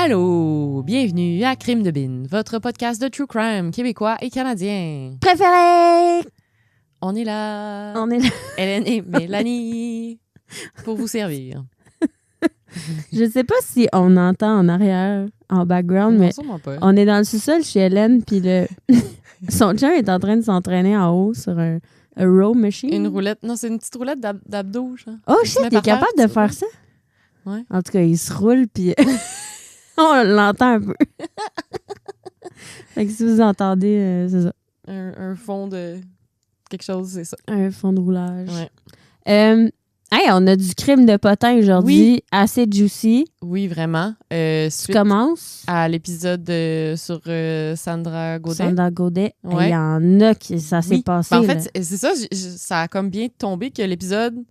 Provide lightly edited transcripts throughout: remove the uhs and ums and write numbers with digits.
Allô, bienvenue à Crime de Bin, votre podcast de true crime québécois et canadien. Préféré! On est là. On est là. Hélène et Mélanie pour vous servir. Je sais pas si on entend en arrière, en background, Non, mais sûrement pas. on est dans le sous-sol chez Hélène, puis son chien est en train de s'entraîner en haut sur un row machine. Une roulette. Non, c'est une petite roulette d'abdos, genre. Oh Il se shit, met t'es par terre, capable tu de faire ça? Ouais. En tout cas, il se roule, puis on l'entend un peu. Fait que si vous entendez, c'est ça. Un fond de quelque chose, c'est ça. Un fond de roulage. Ouais. Hey, on a du crime de potin aujourd'hui, assez juicy. Oui, vraiment. Tu Suite commences. à l'épisode sur Sandra Gaudet. Sandra Gaudet. Ouais. Il y en a qui ça s'est passé. Ben, en là. fait, c'est ça, ça a comme bien tombé que l'épisode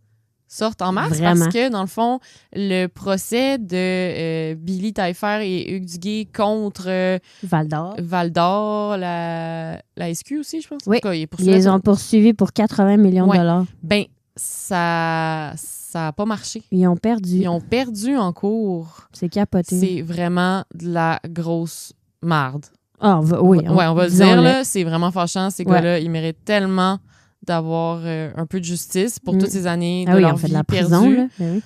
sorte en mars Vraiment. parce que, dans le fond, le procès de Billy Taillefer et Hugues Duguay contre Val d'Or. Val d'Or, la SQ aussi, je pense. Oui. En tout cas, il est Ils poursuivi. les ont poursuivis pour 80 millions Ouais. de dollars. Ben, ça a pas marché. Ils ont perdu. Ils ont perdu en cours. C'est capoté. C'est vraiment de la grosse marde. Ah, oui. On va le dire, là. C'est vraiment fâchant. Ces Ouais. gars-là, ils méritent tellement d'avoir un peu de justice pour toutes ces années de Ah oui, ils leur ont fait vie de la prison, perdue. là. Ben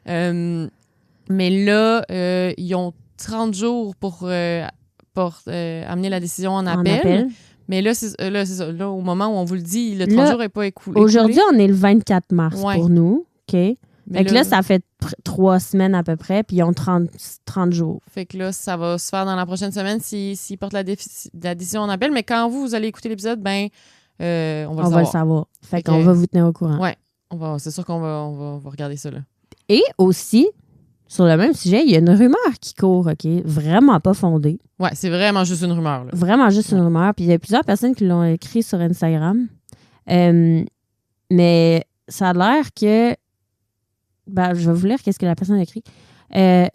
oui. Mais là, ils ont 30 jours pour amener la décision en appel. Mais là, c'est ça. Là, au moment où on vous le dit, le 30 Là, jours n'est pas écoulé. Aujourd'hui, on est le 24 mars Ouais. pour nous. OK? Mais Fait que là, ça fait 3 semaines à peu près, puis ils ont 30 jours. Fait que là, ça va se faire dans la prochaine semaine s'ils portent la décision en appel. Mais quand vous allez écouter l'épisode, ben, on va le savoir. Fait qu'on va vous tenir au courant. Ouais. C'est sûr qu'on va regarder ça, là. Et aussi, sur le même sujet, il y a une rumeur qui court, OK? Vraiment pas fondée. Ouais, c'est vraiment juste une rumeur, là. Vraiment juste une rumeur. Puis il y a plusieurs personnes qui l'ont écrit sur Instagram. Mais ça a l'air que... Ben, je vais vous lire qu'est-ce que la personne a écrit. Une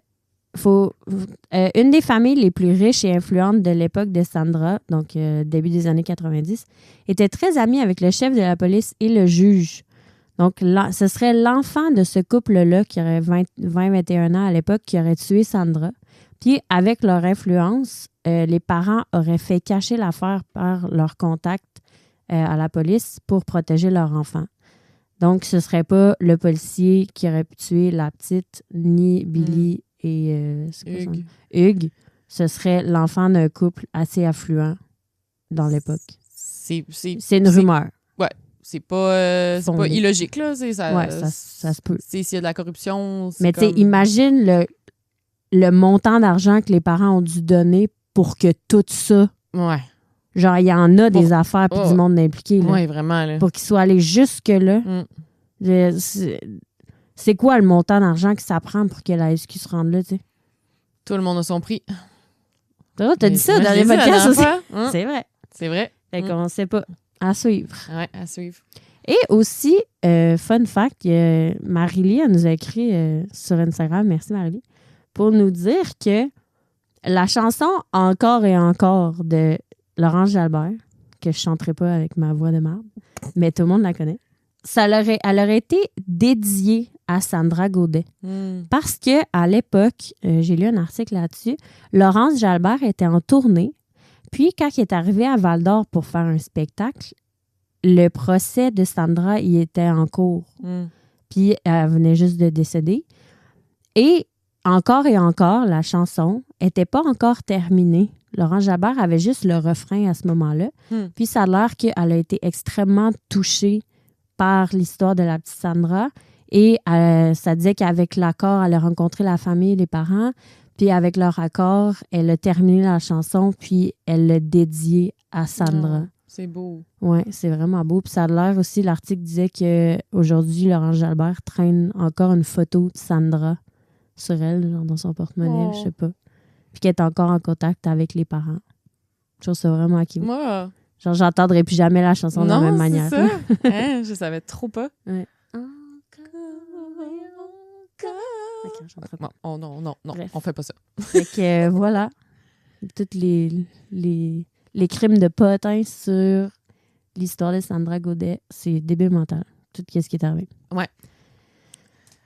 des familles les plus riches et influentes de l'époque de Sandra, donc début des années 90, était très amie avec le chef de la police et le juge. Donc, ce serait l'enfant de ce couple-là qui aurait 20-21 ans à l'époque qui aurait tué Sandra. Puis, avec leur influence, les parents auraient fait cacher l'affaire par leur contact à la police pour protéger leur enfant. Donc, ce ne serait pas le policier qui aurait pu tuer la petite, ni Billy et Hugues. Ce serait l'enfant d'un couple assez affluent dans l'époque. C'est une rumeur. Ouais. C'est pas illogique, là. Ça se peut. S'il y a de la corruption, mais tu sais, imagine le montant d'argent que les parents ont dû donner pour que tout ça... Ouais. Genre, il y en a des affaires puis du monde impliqué. Oui, vraiment. Là. Pour qu'ils soient allés jusque-là. C'est quoi le montant d'argent que ça prend pour que la SQ se rende là, tu sais? Tout le monde a son prix. T'as dit ça dans les podcasts aussi? C'est vrai. C'est vrai. Fait qu'on sait pas. À suivre. Ouais, à suivre. Et aussi, fun fact, Marie-Lie, elle nous a écrit sur Instagram, merci Marie-Lie, pour nous dire que la chanson « Encore et encore » de Laurence Jalbert, que je chanterai pas avec ma voix de marde, mais tout le monde la connaît, elle aurait été dédiée à Sandra Gaudet. Parce que à l'époque, j'ai lu un article là-dessus, Laurence Jalbert était en tournée, puis quand elle est arrivée à Val-d'Or pour faire un spectacle, le procès de Sandra y était en cours. Puis elle venait juste de décéder. Et encore et encore, la chanson n'était pas encore terminée. Laurence Jalbert avait juste le refrain à ce moment-là. Puis ça a l'air qu'elle a été extrêmement touchée par l'histoire de la petite Sandra. Et ça disait qu'avec l'accord, elle a rencontré la famille et les parents. Puis avec leur accord, elle a terminé la chanson, puis elle l'a dédiée à Sandra. C'est beau. Oui, c'est vraiment beau. Puis ça a l'air aussi, l'article disait qu'aujourd'hui, Laurence Jalbert traîne encore une photo de Sandra sur elle, genre dans son porte-monnaie, je sais pas. Puis qu'elle est encore en contact avec les parents. Je trouve ça vraiment acquis. Moi. Genre, j'entendrai plus jamais la chanson de la même manière. Non, c'est ça. Hein, je savais trop pas. Ouais. Bon, non, bref. On fait pas ça. Fait que voilà, toutes les crimes de potins sur l'histoire de Sandra Gaudet, c'est débile mental, tout ce qui est arrivé. Ouais.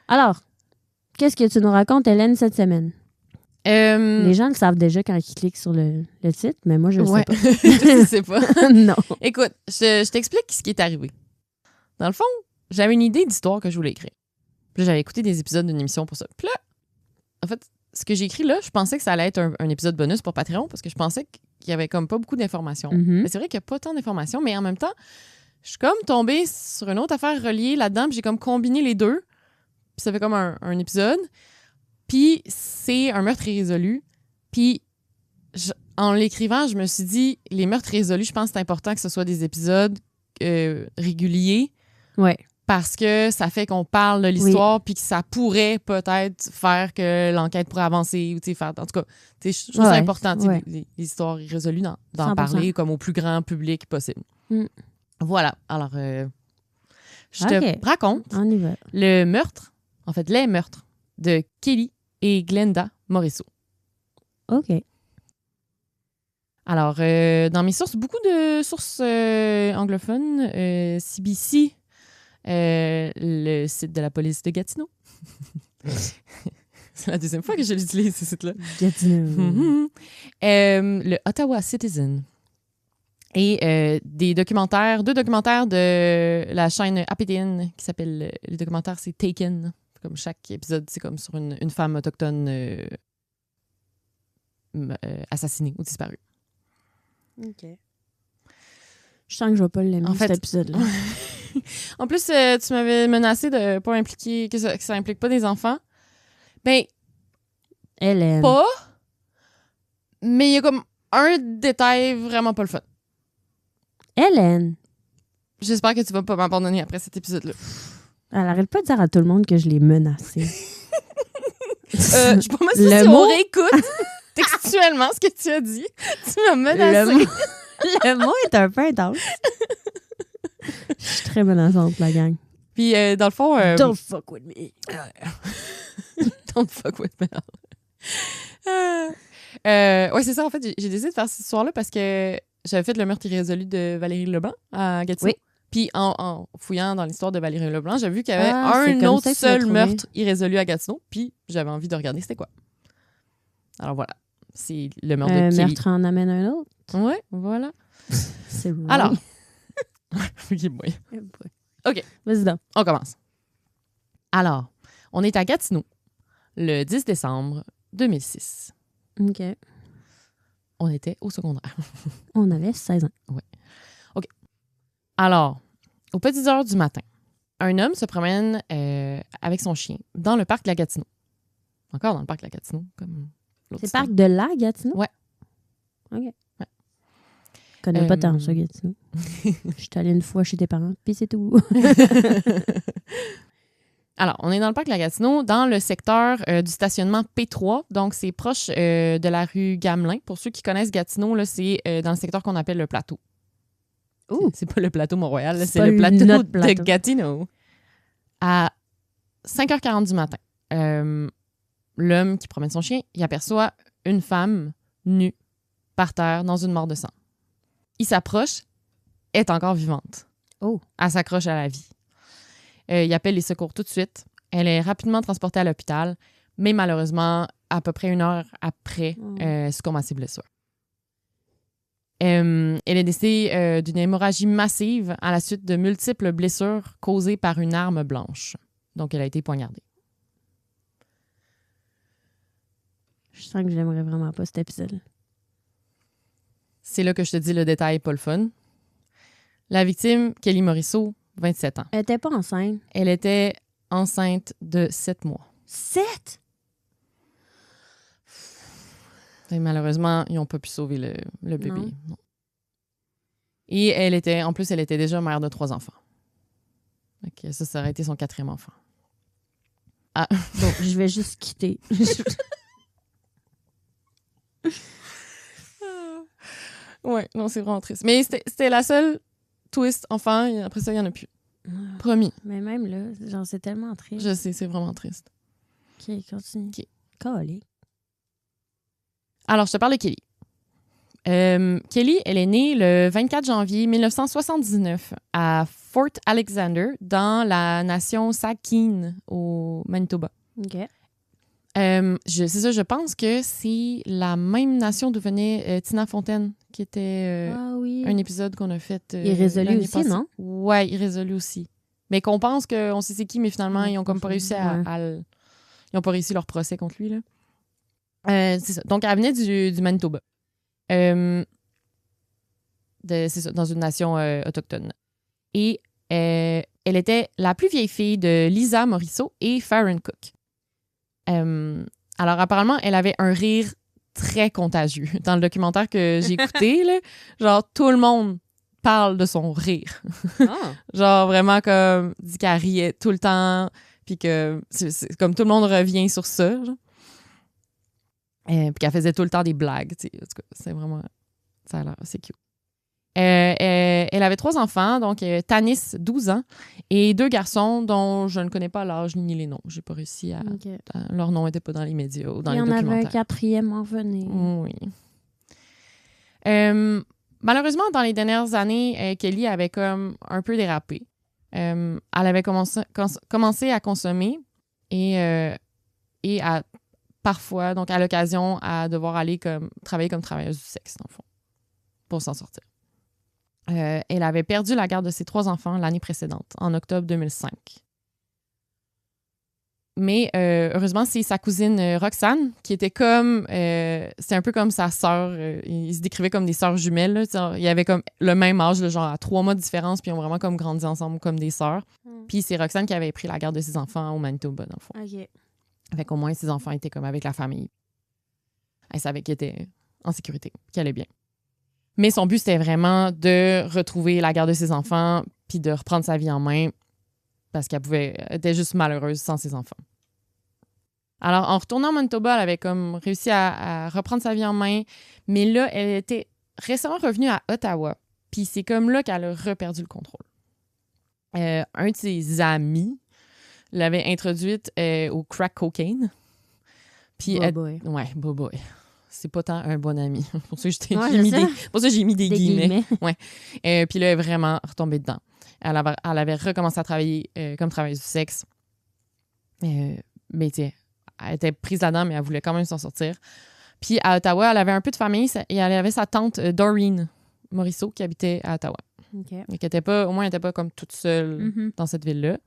Alors, qu'est-ce que tu nous racontes, Hélène, cette semaine? Les gens le savent déjà quand ils cliquent sur le titre, mais moi, je le sais pas. Je ne sais pas. Non. Écoute, je t'explique ce qui est arrivé. Dans le fond, j'avais une idée d'histoire que je voulais écrire. Puis là, j'avais écouté des épisodes d'une émission pour ça. Puis là, en fait, ce que j'ai écrit là, je pensais que ça allait être un épisode bonus pour Patreon parce que je pensais qu'il y avait comme pas beaucoup d'informations. Mm-hmm. Mais c'est vrai qu'il n'y a pas tant d'informations, mais en même temps, je suis comme tombée sur une autre affaire reliée là-dedans, puis j'ai comme combiné les deux. Puis ça fait comme un épisode. Puis c'est un meurtre irrésolu. Puis en l'écrivant, je me suis dit, les meurtres résolus, je pense que c'est important que ce soit des épisodes réguliers. Ouais. Parce que ça fait qu'on parle de l'histoire puis que ça pourrait peut-être faire que l'enquête pourrait avancer ou faire, en tout cas, je trouve ça important, les histoires irrésolues, d'en parler comme au plus grand public possible. Mm. Voilà. Alors, je te raconte le meurtre, en fait, les meurtres de Kelly et Glenda Morrisseau. OK. Alors, dans mes sources, beaucoup de sources anglophones, CBC, le site de la police de Gatineau. C'est la deuxième fois que je l'utilise, ce site-là. Gatineau. Le Ottawa Citizen. Et deux documentaires de la chaîne APTN qui s'appelle... Le documentaire, c'est Taken. Comme chaque épisode, c'est comme sur une femme autochtone assassinée ou disparue. OK. Je sens que je vais pas l'aimer, cet épisode-là. En plus, tu m'avais menacé de pas impliquer, que ça implique pas des enfants. Ben, Hélène. Pas, mais il y a comme un détail vraiment pas le fun. Hélène. J'espère que tu vas pas m'abandonner après cet épisode-là. Elle arrête pas de dire à tout le monde que je l'ai menacée. Je suis pas mal si on réécoute textuellement ce que tu as dit. Tu m'as menacée. Le mot est un peu intense. Je suis très menaçante, la gang. Puis, dans le fond... Don't fuck with me. Don't fuck with me. Ouais, c'est ça. En fait, j'ai décidé de faire cette histoire-là parce que j'avais fait le meurtre irrésolu de Valérie Leblanc à Gatineau. Oui. Puis, en fouillant dans l'histoire de Valérie Leblanc, j'ai vu qu'il y avait un autre seul meurtre irrésolu à Gatineau. Puis, j'avais envie de regarder c'était quoi. Alors, voilà. C'est le meurtre de Kelly. Meurtre en amène un autre. Oui, voilà. C'est vrai. Alors... OK. Vas-y donc. On commence. Alors, on est à Gatineau, le 10 décembre 2006. OK. On était au secondaire. On avait 16 ans. Oui. OK. Alors, aux petites heures du matin, un homme se promène avec son chien dans le parc de la Gatineau. Encore dans le parc de la Gatineau, comme l'autre. C'est le parc de la Gatineau? Ouais. OK. Ouais. Je connais pas tant ça, Gatineau. Je suis allée une fois chez tes parents, puis c'est tout. Alors, on est dans le parc de la Gatineau, dans le secteur du stationnement P3. Donc, c'est proche de la rue Gamelin. Pour ceux qui connaissent Gatineau, là, c'est dans le secteur qu'on appelle le plateau. C'est pas le plateau Mont-Royal, là, c'est le plateau de Gatineau. À 5h40 du matin, l'homme qui promène son chien, il aperçoit une femme nue par terre dans une mare de sang. Il s'approche, est encore vivante. Elle s'accroche à la vie. Il appelle les secours tout de suite. Elle est rapidement transportée à l'hôpital, mais malheureusement, à peu près 1 heure après, succombe à ses blessures. Elle est décédée d'une hémorragie massive à la suite de multiples blessures causées par une arme blanche. Donc, elle a été poignardée. Je sens que j'aimerais vraiment pas cet épisode-là. C'est là que je te dis le détail pas le fun. La victime, Kelly Morrisseau, 27 ans. Elle était pas enceinte. Elle était enceinte de 7 mois. 7? Et malheureusement, ils n'ont pas pu sauver le bébé. Non. Et elle était déjà mère de 3 enfants. Donc, ça aurait été son 4e enfant. Ah. Bon, je vais juste quitter. Ouais, non, c'est vraiment triste. Mais c'était la seule twist enfant. Et après ça, il n'y en a plus. Promis. Mais même là, genre, c'est tellement triste. Je sais, c'est vraiment triste. OK, continue. OK. Calé. Alors, je te parle de Kelly. Kelly, elle est née le 24 janvier 1979 à Fort Alexander, dans la nation Saugeen, au Manitoba. OK. C'est ça, je pense que c'est la même nation d'où venait Tina Fontaine, qui était oui. un épisode qu'on a fait Irrésolu aussi, passée. non? Ouais, Irrésolu aussi. Mais qu'on pense qu'on sait c'est qui, mais finalement, ils ont comme pas réussi Ouais. Ils ont pas réussi leur procès contre lui, là. C'est ça. Donc, elle venait du Manitoba. C'est ça, dans une nation autochtone. Et elle était la plus vieille fille de Lisa Morisseau et Farron Cook. Alors, apparemment, elle avait un rire très contagieux. Dans le documentaire que j'ai écouté, là, genre, tout le monde parle de son rire. Genre, vraiment, comme, dit qu'elle riait tout le temps, puis que c'est comme tout le monde revient sur ça, genre. Puis qu'elle faisait tout le temps des blagues, tu sais. En tout cas, c'est vraiment... Ça a l'air assez cute. Elle avait 3 enfants, donc Tanis, 12 ans, et 2 garçons dont je ne connais pas l'âge ni les noms. J'ai pas réussi à... Leur nom n'était pas dans les médias ou dans les documentaires. Il y en avait un 4e en venir. Oui. Malheureusement, dans les dernières années, Kelly avait comme un peu dérapé. Elle avait commencé à consommer et à parfois, donc à l'occasion, à devoir aller travailler comme travailleuse du sexe, dans le fond, pour s'en sortir. Elle avait perdu la garde de ses 3 enfants l'année précédente, en octobre 2005. Mais heureusement, c'est sa cousine Roxane, qui était comme... c'est un peu comme sa sœur. Ils se décrivaient comme des sœurs jumelles. Là, ils avaient comme le même âge, là, genre à 3 mois de différence, puis ils ont vraiment comme grandi ensemble comme des sœurs. Puis c'est Roxane qui avait pris la garde de ses enfants au Manitoba, dans le fond. OK. Fait qu'au moins, ses enfants étaient comme avec la famille. Elle savait qu'ils étaient en sécurité, qu'ils allaient bien. Mais son but, c'était vraiment de retrouver la garde de ses enfants puis de reprendre sa vie en main parce elle était juste malheureuse sans ses enfants. Alors, en retournant au Manitoba, elle avait comme réussi à reprendre sa vie en main, mais là, elle était récemment revenue à Ottawa. Puis c'est comme là qu'elle a reperdu le contrôle. Un de ses amis l'avait introduite au crack cocaine. Puis boy. Ouais, boy. C'est pas tant un bon ami. Pour ça, j'ai mis des guillemets. Ouais. Puis là, elle est vraiment retombée dedans. Elle avait recommencé à travailler comme travailleuse du sexe. Mais tu sais, elle était prise là-dedans, mais elle voulait quand même s'en sortir. Puis à Ottawa, elle avait un peu de famille et elle avait sa tante Doreen Morisseau qui habitait à Ottawa. Okay. Et au moins, elle n'était pas comme toute seule dans cette ville-là.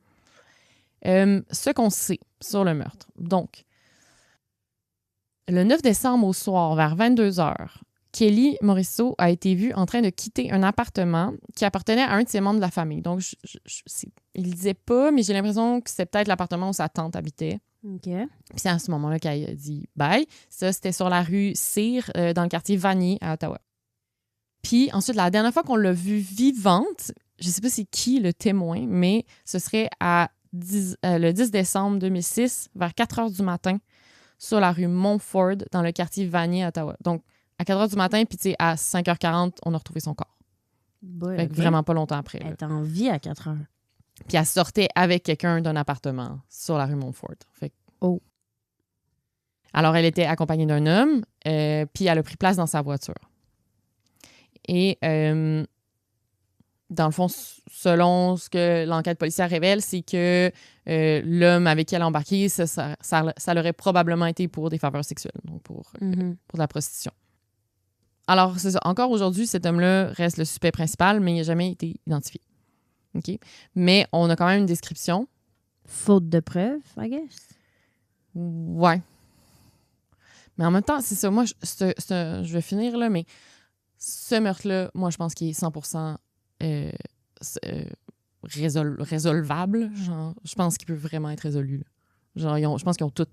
Ce qu'on sait sur le meurtre. Donc, le 9 décembre au soir, vers 22h, Kelly Morisseau a été vue en train de quitter un appartement qui appartenait à un de ses membres de la famille. Donc, il ne disait pas, mais j'ai l'impression que c'est peut-être l'appartement où sa tante habitait. OK. Puis c'est à ce moment-là qu'elle a dit bye. Ça, c'était sur la rue Cyr, dans le quartier Vanier, à Ottawa. Puis ensuite, la dernière fois qu'on l'a vue vivante, je ne sais pas c'est qui le témoin, mais ce serait le 10 décembre 2006, vers 4h du matin, sur la rue Montford, dans le quartier Vanier, à Ottawa. Donc, à 4h du matin, puis tu sais, à 5h40, on a retrouvé son corps. Fait que vraiment pas longtemps après. Elle est en vie à 4h. Puis elle sortait avec quelqu'un d'un appartement sur la rue Montford. Fait que... Alors, elle était accompagnée d'un homme, puis elle a pris place dans sa voiture. Et dans le fond, selon ce que l'enquête policière révèle, c'est que l'homme avec qui elle a embarqué, ça l'aurait probablement été pour des faveurs sexuelles, donc pour de la prostitution. Alors, c'est ça. Encore aujourd'hui, cet homme-là reste le suspect principal, mais il n'a jamais été identifié. OK? Mais on a quand même une description. Faute de preuves, I guess. Ouais. Mais en même temps, c'est ça. Moi, je vais finir là, mais ce meurtre-là, moi, je pense qu'il est 100% résolvable. Genre, je pense qu'il peut vraiment être résolu. Là. Genre, je pense qu'ils ont tout.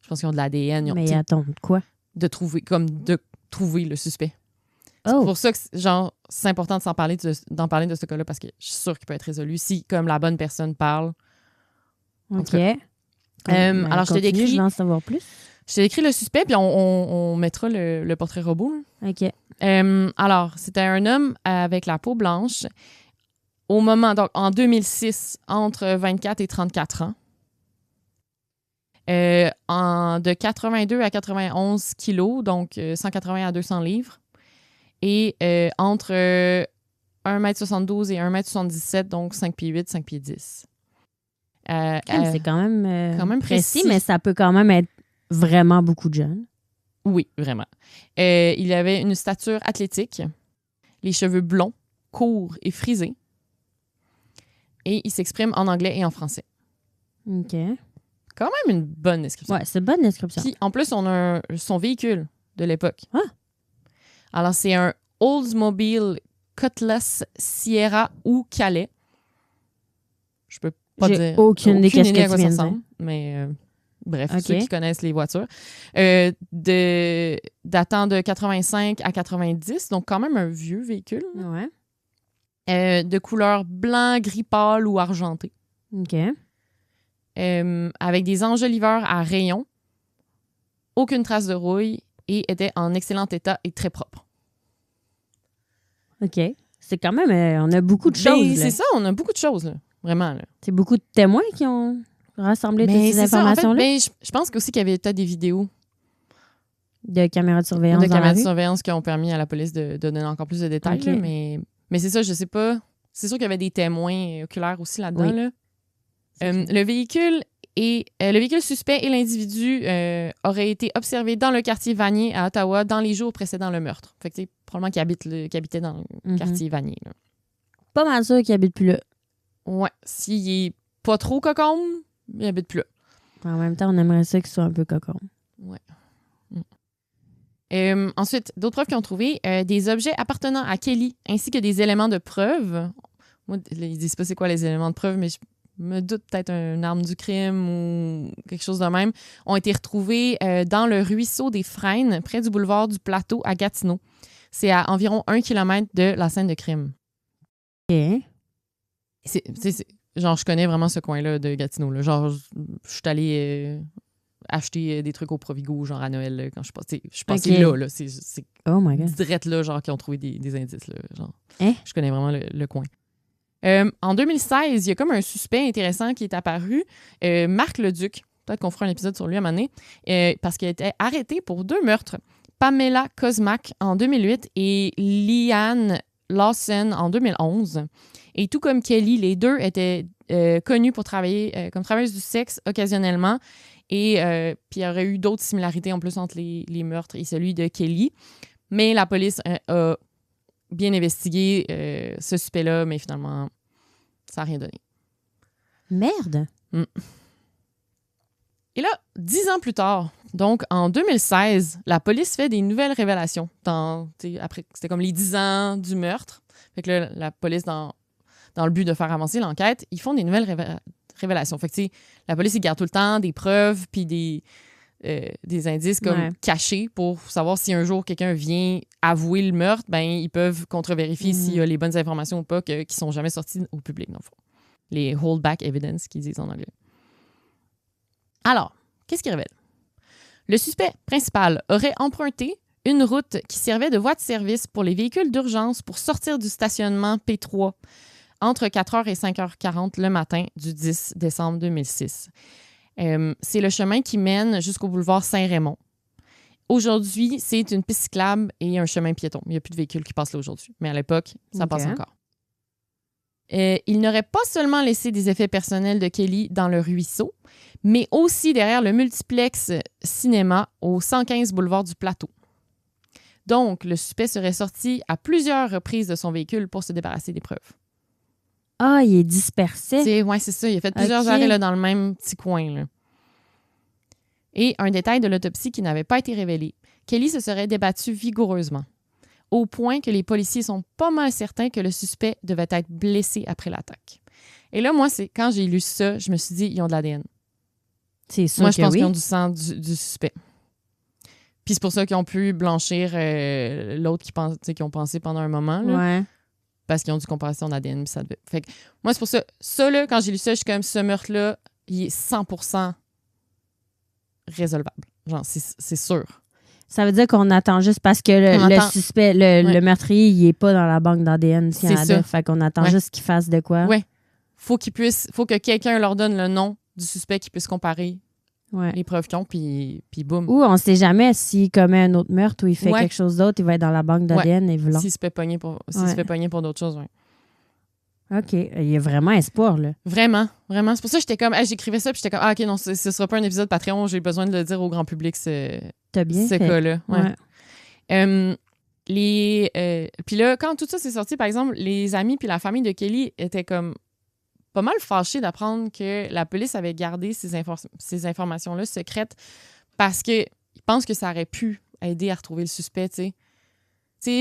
Je pense qu'ils ont de l'ADN. Mais attends, quoi? De trouver le suspect. C'est pour ça que c'est important d'en parler de ce cas-là parce que je suis sûre qu'il peut être résolu si, comme la bonne personne parle. OK. Alors, je t'ai décrit... Je veux en savoir plus. Je t'ai décrit le suspect, puis on mettra le portrait robot. Là. OK. Alors, c'était un homme avec la peau blanche au moment, donc en 2006, entre 24 et 34 ans. De 82 à 91 kilos, donc 180 à 200 livres. Et entre 1m72 et 1m77, donc 5 pieds 8, 5 pieds 10. C'est quand même précis, mais ça peut quand même être vraiment beaucoup de jeunes. Oui, vraiment. Il avait une stature athlétique, les cheveux blonds, courts et frisés. Et il s'exprime en anglais et en français. OK. Quand même une bonne description. Ouais, c'est une bonne description. Puis, en plus, on a son véhicule de l'époque. Ah. Alors, c'est un Oldsmobile Cutlass Sierra ou Calais. Je peux pas J'ai dire aucune idée qu'est-ce à que quoi tu ça viens de dire. ressemble, mais bref, Ok. ceux qui connaissent les voitures. Datant de 85 à 90, donc quand même un vieux véhicule. Ouais. De couleur blanc, gris pâle ou argenté. OK. Avec des enjoliveurs à rayons, aucune trace de rouille et était en excellent état et très propre. OK. C'est quand même... on a beaucoup de Ben, choses, là. c'est ça, on a beaucoup de choses, là. Vraiment, là. C'est beaucoup de témoins qui ont rassemblé toutes Mais ces c'est ça, en fait, informations-là. ben, je pense aussi qu'il y avait peut-être des vidéos De caméras de surveillance de dans la caméras de rue. surveillance qui ont permis à la police de donner encore plus de détails. Ok. Là, mais c'est ça, je sais pas. C'est sûr qu'il y avait des témoins oculaires aussi là-dedans. Oui. Là. C'est ça. Le véhicule suspect et l'individu auraient été observés dans le quartier Vanier à Ottawa dans les jours précédant le meurtre. Fait que, tu sais, probablement qu'il habitait dans le Mhm. quartier Vanier. Là. Pas mal sûr qu'ils habitent plus là. Ouais. S'il est pas trop cocombe, il habite plus là. En même temps, on aimerait ça qu'il soit un peu cocon. Ensuite, d'autres preuves qu'ils ont trouvé, des objets appartenant à Kelly, ainsi que des éléments de preuve. Moi, ils disent pas c'est quoi les éléments de preuve, mais je me doute peut-être une arme du crime ou quelque chose de même, ont été retrouvés dans le ruisseau des Frênes, près du boulevard du Plateau à Gatineau. C'est à environ 1 kilomètre de la scène de crime. OK. Genre, je connais vraiment ce coin-là de Gatineau. Là. Genre, je suis allée acheter des trucs au Provigo, genre à Noël, là, quand je suis passée Ok. là. C'est Oh my God. direct là, genre, qui ont trouvé des indices. Là, genre. Hein? Je connais vraiment le coin. En 2016, il y a comme un suspect intéressant qui est apparu, Marc Leduc. Peut-être qu'on fera un épisode sur lui à un moment donné, parce qu'il a été arrêté pour 2 meurtres. Pamela Kozmak en 2008 et Leanne Lawson en 2011. Et tout comme Kelly, les deux étaient connus pour travailler comme travailleuses du sexe occasionnellement. Et puis il y aurait eu d'autres similarités en plus entre les meurtres et celui de Kelly. Mais la police a bien investigué ce suspect-là, mais finalement, ça n'a rien donné. Merde. Et là, 10 ans plus tard, donc en 2016, la police fait des nouvelles révélations. Après, c'était comme les 10 ans du meurtre. Fait que là, la police, dans le but de faire avancer l'enquête, ils font des nouvelles révélations. Fait que, la police, ils gardent tout le temps des preuves puis des indices comme cachés pour savoir si un jour quelqu'un vient avouer le meurtre, ben ils peuvent contre-vérifier s'il y a les bonnes informations ou pas qui sont jamais sorties au public, dans le fond. Les hold-back evidence qu'ils disent en anglais. Alors, qu'est-ce qu'il révèle? Le suspect principal aurait emprunté une route qui servait de voie de service pour les véhicules d'urgence pour sortir du stationnement P3 entre 4h et 5h40 le matin du 10 décembre 2006. C'est le chemin qui mène jusqu'au boulevard Saint-Raymond. Aujourd'hui, c'est une piste cyclable et un chemin piéton. Il n'y a plus de véhicules qui passent là aujourd'hui, mais à l'époque, ça passe encore. Il n'aurait pas seulement laissé des effets personnels de Kelly dans le ruisseau, mais aussi derrière le multiplex cinéma au 115 boulevard du Plateau. Donc, le suspect serait sorti à plusieurs reprises de son véhicule pour se débarrasser des preuves. Ah, il est dispersé. Oui, c'est ça. Il a fait plusieurs arrêts là, dans le même petit coin. Là. Et un détail de l'autopsie qui n'avait pas été révélé. Kelly se serait débattu vigoureusement, au point que les policiers sont pas mal certains que le suspect devait être blessé après l'attaque. Et là, moi, quand j'ai lu ça, je me suis dit, ils ont de l'ADN. C'est sûr moi, je pense oui. qu'ils ont du sang du suspect. Puis c'est pour ça qu'ils ont pu blanchir l'autre qui ont pensé pendant un moment. Là, ouais. Parce qu'ils ont dû comparer son ADN. Ça devait... Fait que, moi, c'est pour ça. Ça, là, quand j'ai lu ça, je suis comme, ce meurtre-là, il est 100% résolvable. Genre, c'est sûr. Ça veut dire qu'on attend juste parce que le suspect, le meurtrier, il n'est pas dans la banque d'ADN Canada. Fait qu'on attend juste qu'il fasse de quoi. Oui. Faut que quelqu'un leur donne le nom du suspect qui puisse comparer les preuves qu'ils ont, puis boum. Ou on ne sait jamais s'il commet un autre meurtre ou il fait quelque chose d'autre, il va être dans la banque d'ADN et voilà. S'il se fait pogner pour d'autres choses, oui. OK. Il y a vraiment espoir, là. Vraiment, vraiment. C'est pour ça que j'étais comme, j'écrivais ça, puis j'étais comme, OK, non, ce sera pas un épisode Patreon, j'ai besoin de le dire au grand public, T'as bien ce fait. cas-là. Ouais. Ouais. Puis là, quand tout ça s'est sorti, par exemple, les amis puis la famille de Kelly étaient comme pas mal fâchés d'apprendre que la police avait gardé ces informations-là secrètes parce qu'ils pensent que ça aurait pu aider à retrouver le suspect, tu sais.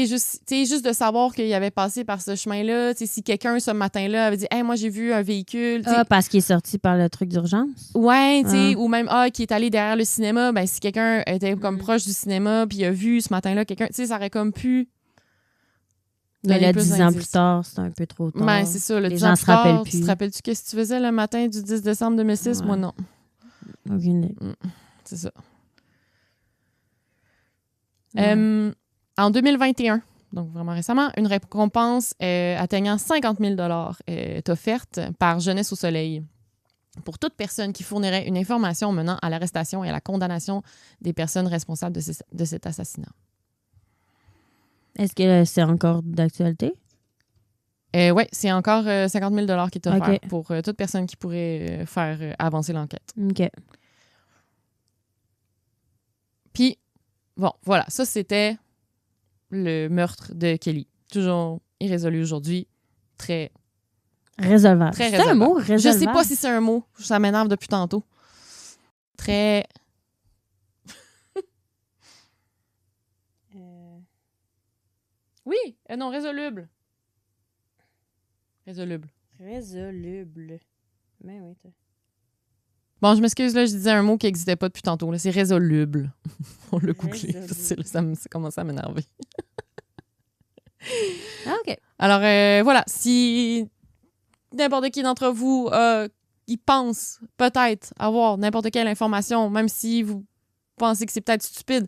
Juste de savoir qu'il avait passé par ce chemin-là. Si quelqu'un, ce matin-là, avait dit « Hey, moi, j'ai vu un véhicule. » parce qu'il est sorti par le truc d'urgence? Ouais, ou même qui est allé derrière le cinéma. Ben, si quelqu'un était comme proche du cinéma puis il a vu ce matin-là quelqu'un, ça aurait comme pu... Mais là, 10 ans plus tard, c'est un peu trop tard. Ben, c'est ça. Les gens se rappellent plus. Tu te rappelles-tu qu'est-ce que tu faisais le matin du 10 décembre 2006? Ouais. Moi, non. Aucune idée. C'est ça. Ouais. En 2021, donc vraiment récemment, une récompense atteignant 50 000 est offerte par Jeunesse au Soleil pour toute personne qui fournirait une information menant à l'arrestation et à la condamnation des personnes responsables de cet assassinat. Est-ce que c'est encore d'actualité? Oui, c'est encore 50 000 qui est offert OK. pour toute personne qui pourrait faire avancer l'enquête. OK. Puis, bon, voilà, ça c'était le meurtre de Kelly. Toujours irrésolu aujourd'hui. Très résolvable. Très C'est résolvable. un mot, résolvable? Je sais pas si c'est un mot. Ça m'énerve depuis tantôt. Très... Oui, non, résoluble. Résoluble. Résoluble. Mais oui, Bon, je m'excuse, là, je disais un mot qui n'existait pas depuis tantôt. Là. C'est résoluble. On l'a googlé. Ça commence à m'énerver. OK. Alors, voilà. Si n'importe qui d'entre vous il pense peut-être avoir n'importe quelle information, même si vous pensez que c'est peut-être stupide,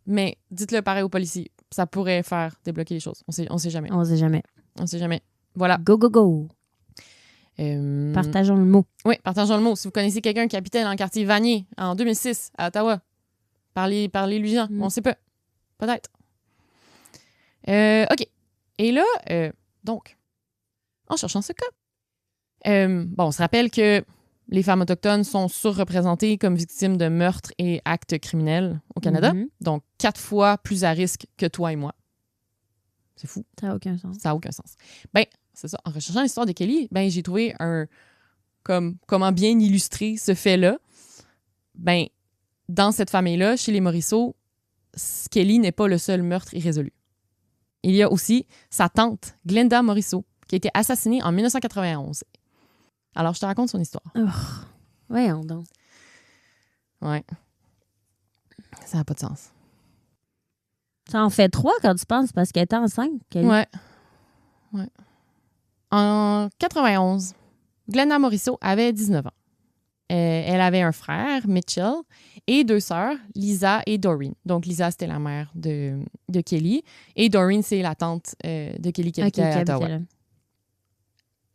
mais dites-le pareil aux policiers. Ça pourrait faire débloquer les choses. On sait jamais. On sait jamais. On sait jamais. Voilà. Go, go, go. Partageons le mot. Oui, partageons le mot. Si vous connaissez quelqu'un qui habitait dans le quartier Vanier en 2006 à Ottawa, parlez-lui-en. On sait pas. Peut-être. OK. Et là, donc, en cherchant ce cas, on se rappelle que les femmes autochtones sont surreprésentées comme victimes de meurtres et actes criminels au Canada. Donc, 4 fois plus à risque que toi et moi. C'est fou. Ça n'a aucun sens. Ça n'a aucun sens. Ben, c'est ça. En recherchant l'histoire de Kelly, ben, j'ai trouvé comment bien illustrer ce fait-là. Ben, dans cette famille-là, chez les Morisseau, Kelly n'est pas le seul meurtre irrésolu. Il y a aussi sa tante, Glenda Morisseau, qui a été assassinée en 1991. Alors, je te raconte son histoire. Voyons donc. Ouais. Ça n'a pas de sens. Ça en fait 3 quand tu penses, parce qu'elle était enceinte. Ouais. En 91, Glenda Morisseau avait 19 ans. Elle avait un frère, Mitchell, et 2 sœurs, Lisa et Doreen. Donc, Lisa, c'était la mère de Kelly. Et Doreen, c'est la tante de Kelly qui habitait à Ottawa.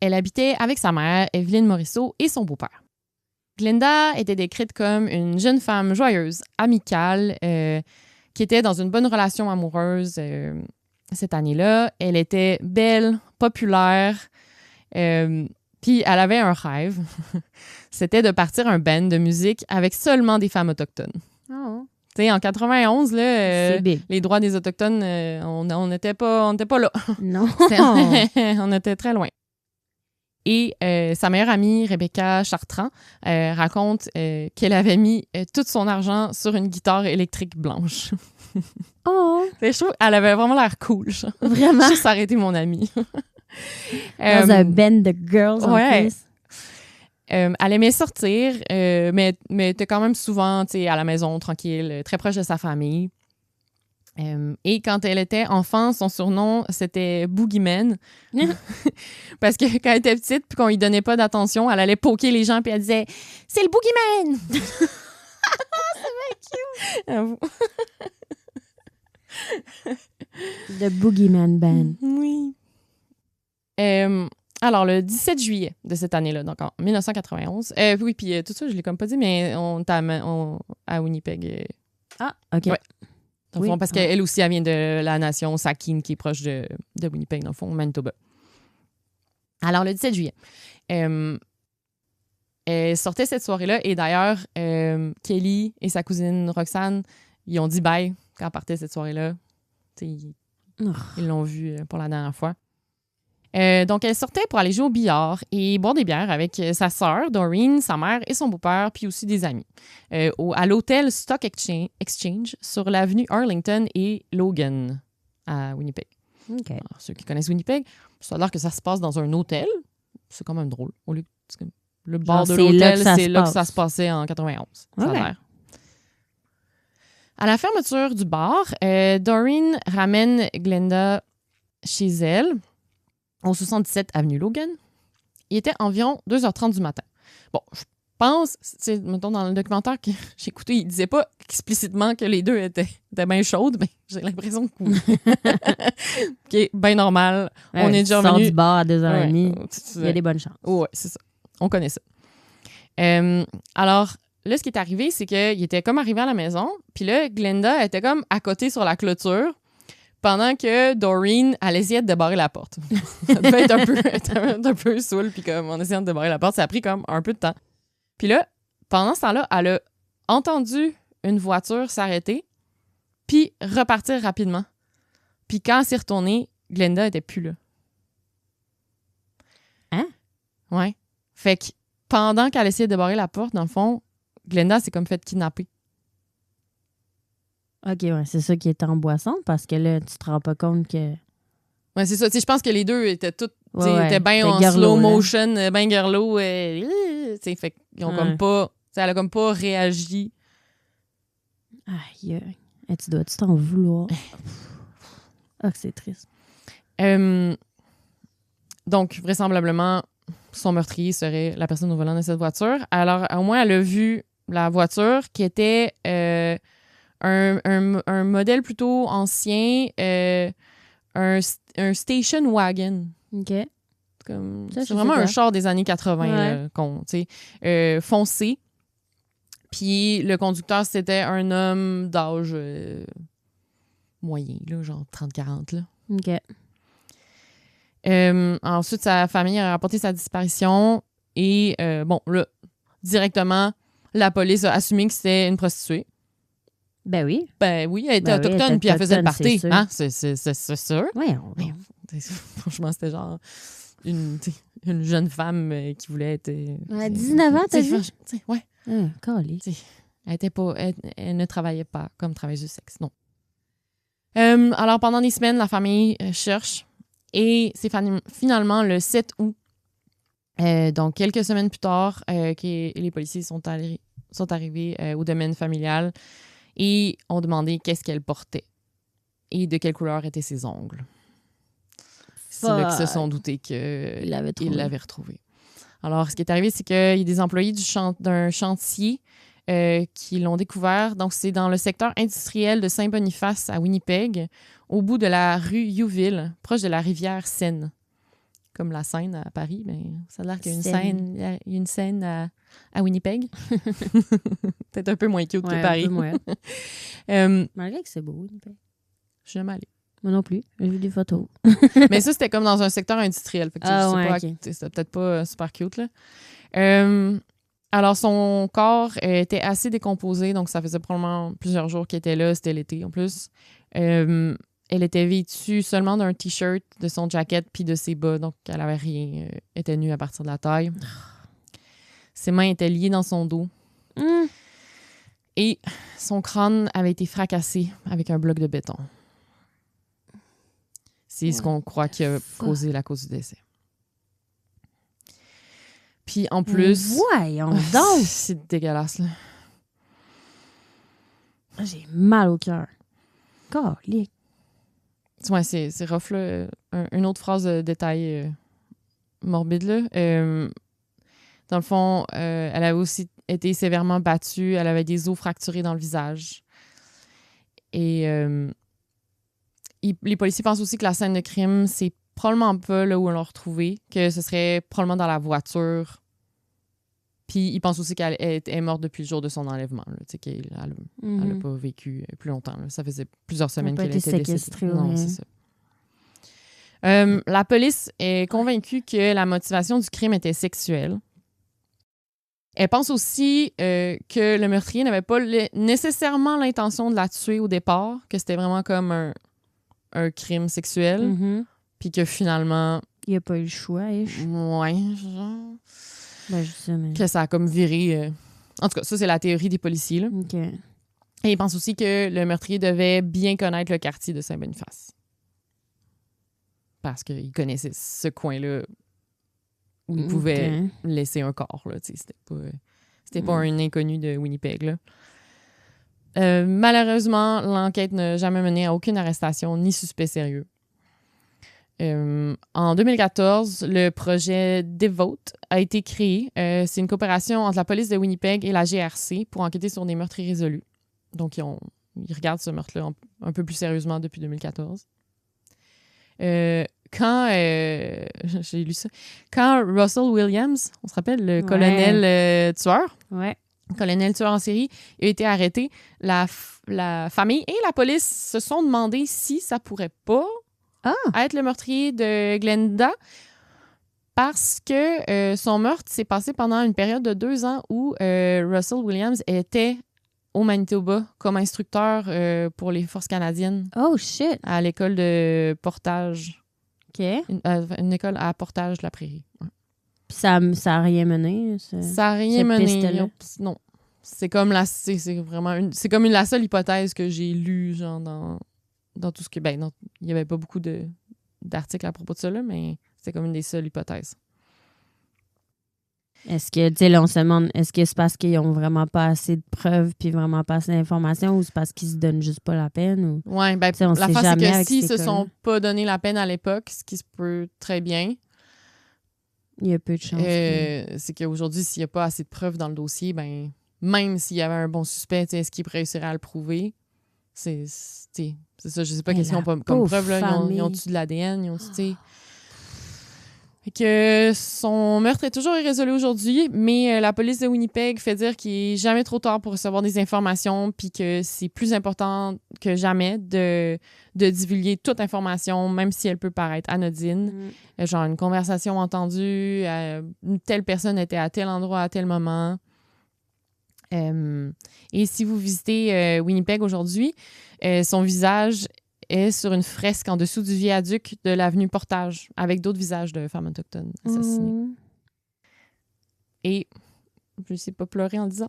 Elle habitait avec sa mère, Evelyne Morisseau, et son beau-père. Glenda était décrite comme une jeune femme joyeuse, amicale, qui était dans une bonne relation amoureuse cette année-là. Elle était belle, populaire, puis elle avait un rêve. C'était de partir un band de musique avec seulement des femmes autochtones. Oh. Tu sais, en 91, là, big. les droits des Autochtones, on n'était pas là. Non. On était très loin. Et sa meilleure amie, Rebecca Chartrand, raconte qu'elle avait mis tout son argent sur une guitare électrique blanche. Oh! Je trouve qu'elle avait vraiment l'air cool. Genre. Vraiment? Juste arrêter mon amie. Dans un band de girls en plus. Elle aimait sortir, mais était quand même souvent à la maison, tranquille, très proche de sa famille. Et quand elle était enfant, son surnom, c'était Boogeyman. Parce que quand elle était petite, puis qu'on lui donnait pas d'attention, elle allait poker les gens, puis elle disait « C'est le Boogeyman! » C'est bien cute! The Boogeyman Band. Oui. Alors, le 17 juillet de cette année-là, donc en 1991. Oui, puis tout ça, je l'ai comme pas dit, mais on était à Winnipeg. Ah, OK. Ouais. Dans le fond, parce qu'elle aussi, elle vient de la nation Sakin, qui est proche de Winnipeg, dans le fond, Manitoba. Alors, le 17 juillet, elle sortait cette soirée-là et d'ailleurs, Kelly et sa cousine Roxane, ils ont dit bye quand elle partait cette soirée-là. Ils l'ont vue pour la dernière fois. Donc, elle sortait pour aller jouer au billard et boire des bières avec sa sœur, Doreen, sa mère et son beau-père, puis aussi des amis, à l'hôtel Stock Exchange sur l'avenue Arlington et Logan, à Winnipeg. OK. Alors, ceux qui connaissent Winnipeg, ça a l'air que ça se passe dans un hôtel. C'est quand même drôle. Au lieu le bar de l'hôtel, c'est là que ça se passait en 91. Ça a l'air. À la fermeture du bar, Doreen ramène Glenda chez elle, au 77 avenue Logan. Il était environ 2h30 du matin. Bon, je pense, mettons dans le documentaire que j'ai écouté, il disait pas explicitement que les deux étaient bien chaudes, mais j'ai l'impression que oui. OK, bien normal. Ouais, on est déjà revenu du bar à 2h30. Ouais, il y a des bonnes chances. Ouais, c'est ça. On connaît ça. Alors, là, ce qui est arrivé, c'est qu'il était comme arrivé à la maison, puis là, Glenda était comme à côté sur la clôture, pendant que Doreen, elle essayait de débarrer la porte. Ça devait être un peu saoul, puis comme en essayant de débarrer la porte, ça a pris comme un peu de temps. Puis là, pendant ce temps-là, elle a entendu une voiture s'arrêter, puis repartir rapidement. Puis quand elle s'est retournée, Glenda était plus là. Hein? Ouais. Fait que pendant qu'elle essayait de débarrer la porte, dans le fond, Glenda s'est comme fait kidnapper. OK, ouais, c'est ça qui est en boisson, parce que là, tu te rends pas compte que... Ouais, c'est ça. Je pense que les deux étaient toutes Ouais, étaient bien en slow motion, bien girlo. Fait qu'ils ont comme pas... Elle a comme pas réagi. Aïe, tu dois-tu t'en vouloir? Ah, que c'est triste. Donc, vraisemblablement, son meurtrier serait la personne au volant de cette voiture. Alors, au moins, elle a vu la voiture qui était un modèle plutôt ancien, un station wagon. OK. C'est vraiment un char des années 80, foncé. Puis le conducteur, c'était un homme d'âge moyen, là, genre 30-40. Là. OK. Ensuite, sa famille a rapporté sa disparition et, là, directement, la police a assumé que c'était une prostituée. Ben oui. Ben oui, elle était autochtone puis elle faisait le party. Hein? C'est sûr. Oui, franchement, c'était genre une jeune femme qui voulait être... à 19 ans, t'as vu? Ouais. Elle ne travaillait pas comme travailleuse du sexe, non. Alors, pendant des semaines, la famille cherche et c'est finalement le 7 août, donc quelques semaines plus tard, que les policiers sont arrivés au domaine familial et ont demandé qu'est-ce qu'elle portait et de quelle couleur étaient ses ongles. C'est là qu'ils se sont doutés qu'ils l'avaient retrouvée. Alors, ce qui est arrivé, c'est qu'il y a des employés d'un chantier qui l'ont découvert. Donc, c'est dans le secteur industriel de Saint-Boniface à Winnipeg, au bout de la rue Youville, proche de la rivière Seine. Comme la Seine à Paris, mais ça a l'air qu'il y a une Seine à Winnipeg. Peut-être un peu moins cute que Paris. Malgré que c'est beau, Winnipeg. Je suis jamais allée. Moi non plus. J'ai vu des photos. Mais ça, c'était comme dans un secteur industriel. Fait que c'était peut-être pas super cute, là. Alors, son corps était assez décomposé, donc ça faisait probablement plusieurs jours qu'il était là. C'était l'été, en plus. Elle était vêtue seulement d'un T-shirt, de son jacket puis de ses bas, donc elle avait rien. Elle était nue à partir de la taille. Ses mains étaient liées dans son dos. Et son crâne avait été fracassé avec un bloc de béton. C'est ce qu'on croit qui a causé la cause du décès. Puis en plus... Voyons donc! C'est dégueulasse, là. J'ai mal au cœur. Calique. Ouais, c'est rough, là. Une autre phrase de détail morbide, là. Dans le fond, elle avait aussi été sévèrement battue. Elle avait des os fracturés dans le visage. Et les policiers pensent aussi que la scène de crime, c'est probablement pas là où on l'a retrouvée, que ce serait probablement dans la voiture. Puis ils pensent aussi qu'elle est morte depuis le jour de son enlèvement. Là, qu'elle n'a pas vécu plus longtemps. Là. Ça faisait plusieurs semaines qu'elle était décédée. Non, c'est ça. La police est convaincue que la motivation du crime était sexuelle. Elle pense aussi que le meurtrier n'avait pas nécessairement l'intention de la tuer au départ, que c'était vraiment comme un crime sexuel, puis que finalement... Il n'y a pas eu le choix, Ouais, genre... Ben, je sais, mais... Que ça a comme viré... En tout cas, ça, c'est la théorie des policiers, là. OK. Et ils pensent aussi que le meurtrier devait bien connaître le quartier de Saint-Boniface. Parce qu'il connaissait ce coin-là où il pouvait laisser un corps, là. C'était pas un inconnu de Winnipeg, là. Malheureusement, l'enquête n'a jamais mené à aucune arrestation ni suspect sérieux. En 2014, le projet Devote a été créé. C'est une coopération entre la police de Winnipeg et la GRC pour enquêter sur des meurtres irrésolus. Donc, ils regardent ce meurtre-là un peu plus sérieusement depuis 2014. J'ai lu ça. Quand Russell Williams, on se rappelle, le colonel tueur, colonel tueur en série, a été arrêté, la famille et la police se sont demandé si ça pourrait pas être le meurtrier de Glenda, parce que son meurtre s'est passé pendant une période de 2 ans où Russell Williams était au Manitoba comme instructeur pour les forces canadiennes. Oh, shit! À l'école de Portage. OK. Une école à Portage de la Prairie. Ouais. Puis ça a rien mené? Ça n'a rien mené. Non. C'est comme la seule hypothèse que j'ai lue, genre, dans tout ce que... Ben, il n'y avait pas beaucoup d'articles à propos de ça, là, mais c'est comme une des seules hypothèses. Est-ce que, tu sais, là, on se demande, est-ce que c'est parce qu'ils n'ont vraiment pas assez de preuves puis vraiment pas assez d'informations, ou c'est parce qu'ils se donnent juste pas la peine? Ou... Oui, ben, la face, c'est que s'ils se sont pas donné la peine à l'époque, ce qui se peut très bien, il y a peu de chance. C'est qu'aujourd'hui, s'il n'y a pas assez de preuves dans le dossier, ben, même s'il y avait un bon suspect, est-ce qu'il réussirait à le prouver? C'est ça, je sais pas qu'est-ce qu'ils ont comme preuve. Là, ils ont-tu de l'ADN? Ils ont-tu, tu sais... Fait que son meurtre est toujours irrésolu aujourd'hui, mais la police de Winnipeg fait dire qu'il est jamais trop tard pour recevoir des informations, puis que c'est plus important que jamais de divulguer toute information, même si elle peut paraître anodine. Genre une conversation entendue, une telle personne était à tel endroit à tel moment. Et si vous visitez Winnipeg aujourd'hui, son visage est sur une fresque en dessous du viaduc de l'avenue Portage, avec d'autres visages de femmes autochtones assassinées. Et je ne sais pas pleurer en le disant.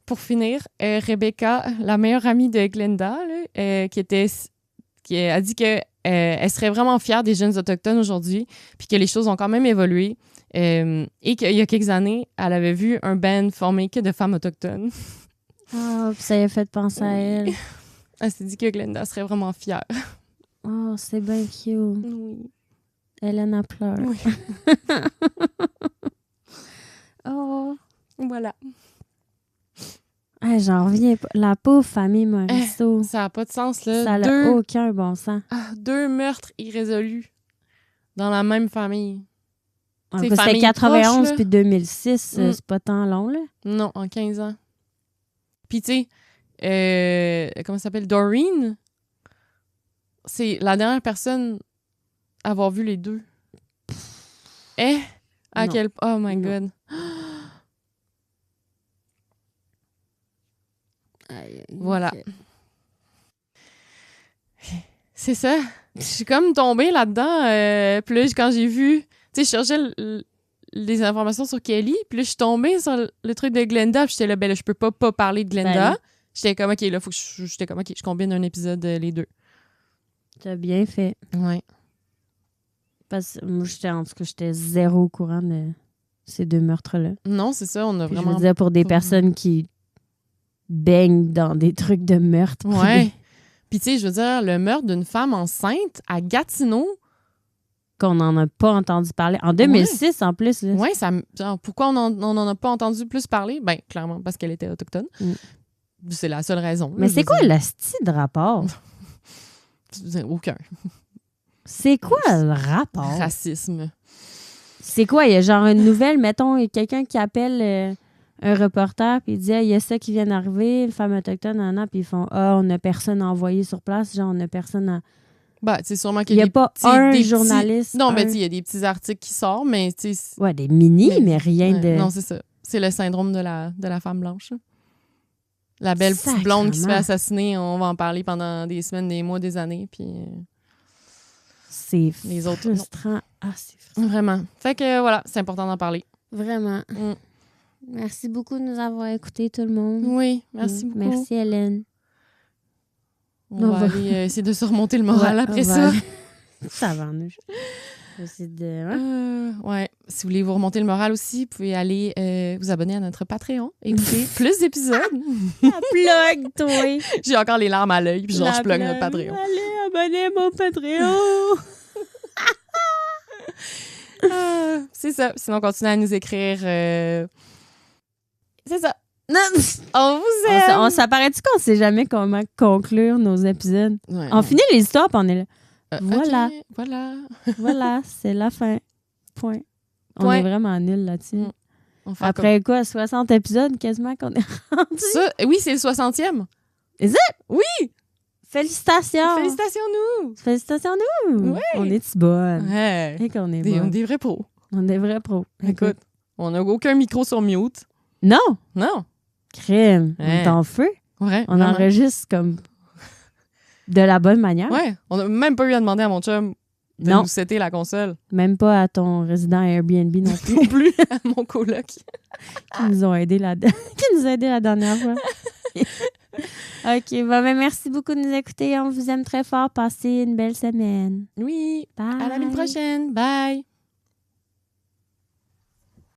Pour finir, Rebecca, la meilleure amie de Glenda, là, qui a dit que elle serait vraiment fière des jeunes autochtones aujourd'hui, puis que les choses ont quand même évolué, et qu'il y a quelques années, elle avait vu un band formé que de femmes autochtones. Ah, puis ça lui a fait penser à elle. Elle s'est dit que Glenda serait vraiment fière. Oh, c'est bien cute. Oui. Hélène a pleuré. Oui. Oh. Voilà. Hey, j'en reviens pas. La pauvre famille Morisseau. Ça n'a pas de sens, là. Ça n'a aucun bon sens. 2 meurtres irrésolus dans la même famille. C'était 91 proche, puis 2006. C'est pas tant long, là? Non, en 15 ans. Puis, tu sais, comment ça s'appelle? Doreen, c'est la dernière personne à avoir vu les 2. À quel... Oh my God. Voilà. C'est ça. Je suis comme tombée là-dedans. Puis là, quand j'ai vu... Tu sais, je cherchais les informations sur Kelly, puis là, je suis tombée sur le truc de Glenda, puis j'étais là, ben là, je peux pas parler de Glenda. J'étais comme, OK, là, faut que j'étais comme, OK, je combine un épisode les 2. T'as bien fait. Ouais. Parce que moi, j'étais zéro au courant de ces 2 meurtres-là. Non, c'est ça, on a vraiment... Je veux dire, pour des personnes qui baignent dans des trucs de meurtre. Ouais. Puis, tu sais, je veux dire, le meurtre d'une femme enceinte à Gatineau... Qu'on n'en a pas entendu parler. En 2006, en plus. Oui, pourquoi on n'en a pas entendu plus parler? Bien, clairement, parce qu'elle était autochtone. C'est la seule raison. Mais c'est quoi le style de rapport? Aucun. C'est quoi le rapport? Racisme. C'est quoi? Il y a genre une nouvelle, mettons, il y a quelqu'un qui appelle un reporter, puis il dit, il y a ça qui vient d'arriver, une femme autochtone, puis ils font, on n'a personne à envoyer sur place, genre, on n'a personne à... Ben, c'est sûrement Il qu'il n'y y a a des pas petits- un des petits- journaliste. Non, mais un- il y a des petits articles qui sortent, mais tu sais. Ouais, des mini, mais rien Ouais, de... Non, c'est ça. C'est le syndrome de la femme blanche. Là. La belle petite blonde qui se fait Sacrement. assassiner, on va en parler pendant des semaines, des mois, des années. Puis C'est les autres, non. frustrant. Ah, c'est frustrant. Vraiment. Fait que voilà, c'est important d'en parler. Vraiment. Mm. Merci beaucoup de nous avoir écoutés, tout le monde. Oui, merci beaucoup. Merci, Hélène. On On va va- aller essayer de surmonter le moral Ouais, après on va ça. aller- Ça va, nous. Essayer de... hein? Ouais. Si vous voulez vous remonter le moral aussi, vous pouvez aller vous abonner à notre Patreon et écouter plus d'épisodes. La plug, toi! J'ai encore les larmes à l'œil, puis genre, La je plug plug. notre Patreon. Allez, abonnez à mon Patreon! C'est ça. Sinon, continuez à nous écrire. C'est ça. Non, On vous aime. on s'apparaît-tu qu'on sait jamais comment conclure nos épisodes? Ouais, On finit les histoires, puis on est là. Voilà. ok, voilà. Voilà, c'est la fin. Point. On Point. est vraiment nuls là-dessus. Mm. On fait Après quoi, 60 épisodes quasiment qu'on est rendu? comme ça. Oui, c'est le 60e. Is it? Oui. Félicitations! Félicitations, nous. Félicitations nous! Ouais. On est-tu bonnes? Ouais. Et qu'on est On est bonnes. des vrais pros. On est vrais pros. Écoute, on n'a aucun micro sur mute. Non! Non. Crime! On Ouais. est en feu. Ouais. On vraiment. enregistre comme de la bonne manière. Ouais. On n'a même pas eu à demander à mon chum de Non. nous setter la console. Même pas à ton résident Airbnb non plus, Non plus à mon coloc. qui nous ont aidés qui nous a aidés la dernière fois. OK. Bon, ben, merci beaucoup de nous écouter. On vous aime très fort. Passez une belle semaine. Oui. Bye. À la semaine prochaine. Bye.